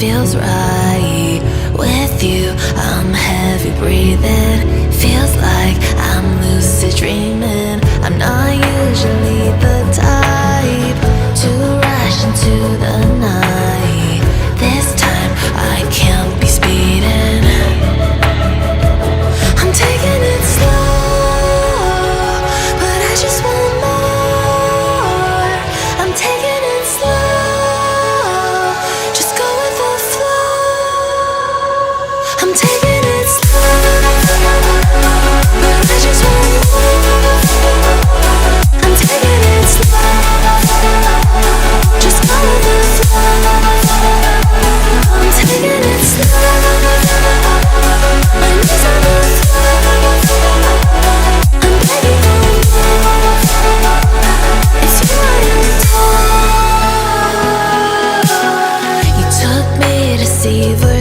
Feels right with you. I'm heavy breathing. Feels like I'm lucid dreaming. I'm not usually the type to rush into the night. This time I can't be speeding. I'm taking it slow, but I just want more. I'm taking it slow. I'm taking it slow, but I just want more. I'm taking it slow, just go with the flow. I'm taking it slow, my knees on the floor. I'm begging for more. It's you I adore. You took me to see the